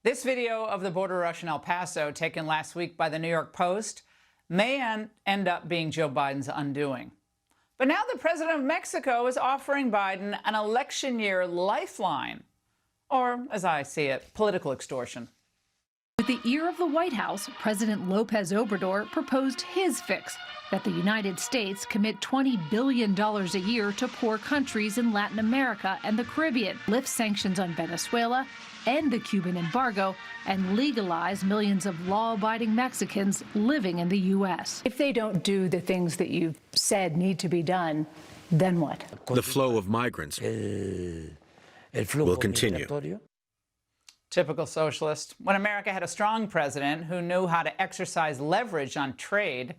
This video of the border rush in El Paso, taken last week by the New York Post, may end up being Joe Biden's undoing. But now the president of Mexico is offering Biden an election year lifeline, or, as I see it, political extortion. With the ear of the White House, President Lopez Obrador proposed his fix, that the United States commit $20 billion a year to poor countries in Latin America and the Caribbean, lift sanctions on Venezuela, end the Cuban embargo, and legalize millions of law-abiding Mexicans living in the U.S. If they don't do the things that you've said need to be done, then what? The flow of migrants will continue. Typical socialist. When America had a strong president who knew how to exercise leverage on trade,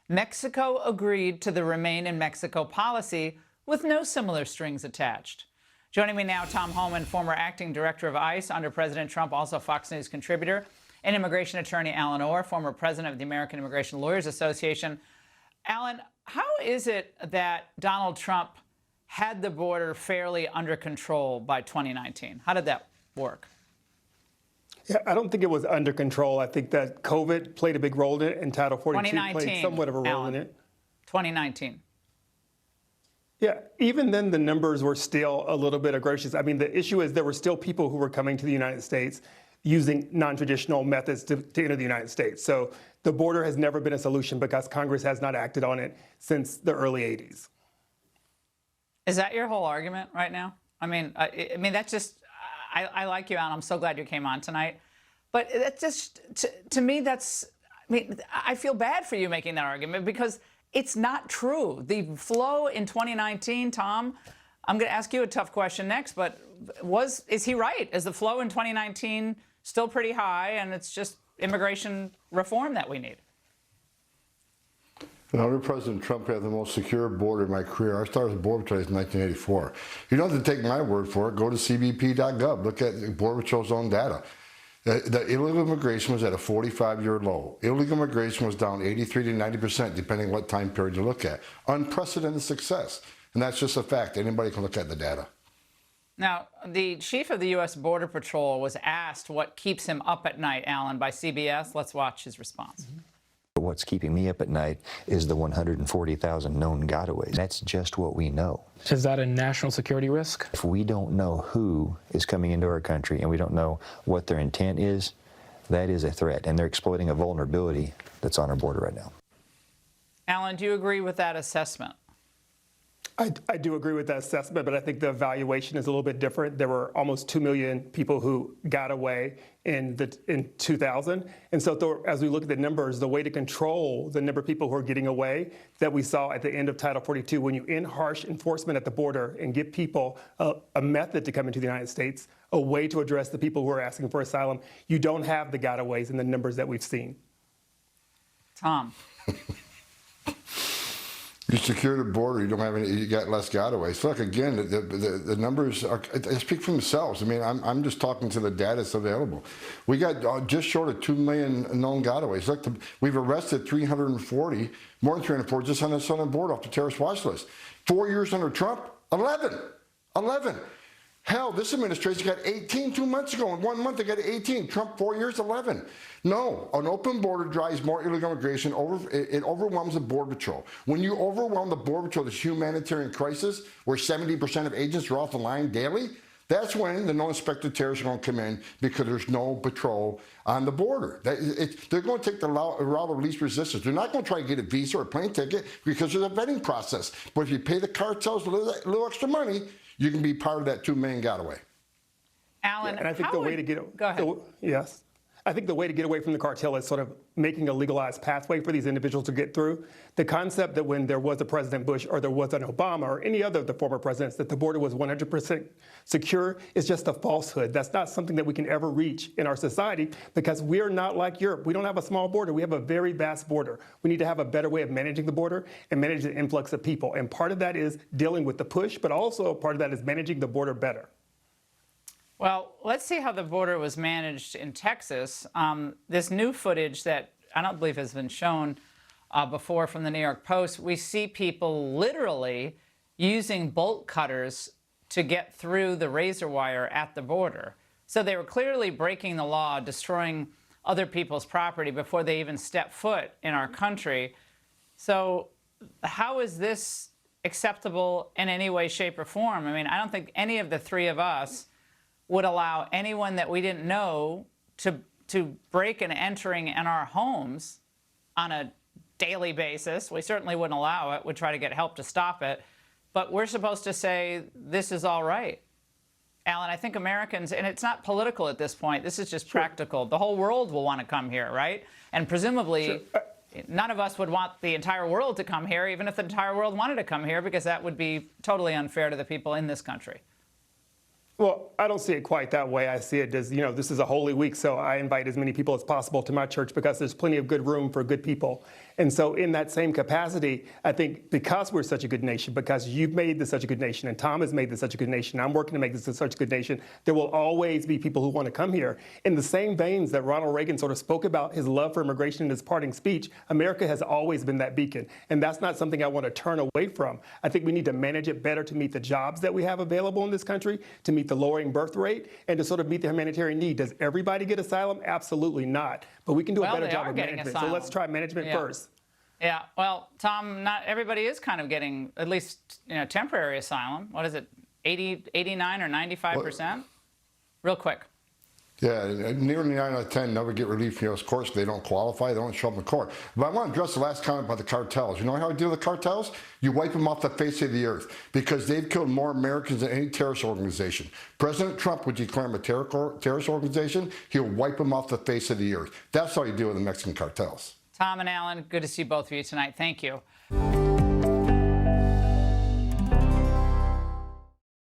Mexico agreed to the Remain in Mexico policy with no similar strings attached. Joining me now, Tom Horman, former acting director of ICE under President Trump, also Fox News contributor, and immigration attorney Alan Orr, former president of the American Immigration Lawyers Association. Alan, how is it that Donald Trump had the border fairly under control by 2019? How did that work? Yeah, I don't think it was under control. I think that COVID played a big role in it, and Title 42 played somewhat of a role in it. 2019. Yeah, even then the numbers were still a little bit atrocious. I mean, the issue is there were still people who were coming to the United States using non-traditional methods to enter the United States. So the border has never been a solution because Congress has not acted on it since the early 80s. Is that your whole argument right now? I mean, that's just, I like you, Alan. I'm so glad you came on tonight. But that's just, to me, that's, I feel bad for you making that argument because it's not true. The flow in 2019, Tom, I'm going to ask you a tough question next, but is he right? Is the flow in 2019 still pretty high and it's just immigration reform that we need? Under President Trump, we have the most secure border in my career. I started as a border patrol in 1984. You don't have to take my word for it. Go to cbp.gov. Look at Border Patrol's own data. The illegal immigration was at a 45-year low. Illegal immigration was down 83 to 90%, depending on what time period you look at. Unprecedented success. And that's just a fact. Anybody can look at the data. Now, the chief of the U.S. Border Patrol was asked what keeps him up at night, Alan, by CBS. Let's watch his response. What's keeping me up at night is the 140,000 known gotaways. That's just what we know. Is that a national security risk? If we don't know who is coming into our country and we don't know what their intent is, that is a threat. And they're exploiting a vulnerability that's on our border right now. Alan, do you agree with that assessment? I do agree with that assessment, but I think the evaluation is a little bit different. There were almost 2 million people who got away in 2000. And so as we look at the numbers, the way to control the number of people who are getting away that we saw at the end of Title 42, when you end harsh enforcement at the border and give people a method to come into the United States, a way to address the people who are asking for asylum, you don't have the gotaways in the numbers that we've seen. Tom. You secure the border, you don't have any, you got less gotaways. Look, again, the numbers they speak for themselves. I mean, I'm just talking to the data that's available. We got just short of 2 million known gotaways. Look, we've arrested 340, more than 340 just on the southern border off the terrorist watch list. 4 years under Trump, 11. Hell, this administration got 18 2 months ago. In 1 month, they got 18. Trump, 4 years, 11. No, an open border drives more illegal immigration. It overwhelms the Border Patrol. When you overwhelm the Border Patrol, this humanitarian crisis, where 70% of agents are off the line daily, that's when the no-inspected terrorists are going to come in because there's no patrol on the border. They're going to take the route of least resistance. They're not going to try to get a visa or a plane ticket because there's a vetting process. But if you pay the cartels a little extra money, you can be part of that 2 million gotaway. Alan, and I think the way to get go ahead. Yes. I think the way to get away from the cartel is sort of making a legalized pathway for these individuals to get through. The concept that when there was a President Bush or there was an Obama or any other of the former presidents that the border was 100% secure is just a falsehood. That's not something that we can ever reach in our society because we are not like Europe. We don't have a small border. We have a very vast border. We need to have a better way of managing the border and manage the influx of people. And part of that is dealing with the push, but also part of that is managing the border better. Well, let's see how the border was managed in Texas. This new footage that I don't believe has been shown before from the New York Post, we see people literally using bolt cutters to get through the razor wire at the border. So they were clearly breaking the law, destroying other people's property before they even step foot in our country. So how is this acceptable in any way, shape, or form? I mean, I don't think any of the three of us would allow anyone that we didn't know to break and entering in our homes on a daily basis. We certainly wouldn't allow it. We'd try to get help to stop it. But we're supposed to say this is all right. Alan, I think Americans, and it's not political at this point, this is just practical. The whole world will want to come here, right? And presumably, none of us would want the entire world to come here, even if the entire world wanted to come here, because that would be totally unfair to the people in this country. Well, I don't see it quite that way. I see it as, you know, this is a holy week, so I invite as many people as possible to my church because there's plenty of good room for good people. And so in that same capacity, I think because we're such a good nation, because you've made this such a good nation, and Tom has made this such a good nation, I'm working to make this such a good nation, there will always be people who want to come here. In the same veins that Ronald Reagan sort of spoke about his love for immigration in his parting speech, America has always been that beacon. And that's not something I want to turn away from. I think we need to manage it better to meet the jobs that we have available in this country, to meet the lowering birth rate, and to sort of meet the humanitarian need. Does everybody get asylum? Absolutely not. But we can do a better job of management. So let's try management first. Yeah, well, Tom, not everybody is kind of getting at least, you know, temporary asylum. What is it, 89 or 95%? Real quick. Yeah, nearly 9 out of 10 never get relief from U.S. courts. They don't qualify. They don't show up in court. But I want to address the last comment about the cartels. You know how I deal with the cartels? You wipe them off the face of the earth because they've killed more Americans than any terrorist organization. President Trump would declare them a terrorist organization. He'll wipe them off the face of the earth. That's how you deal with the Mexican cartels. Tom and Alan, good to see both of you tonight. Thank you.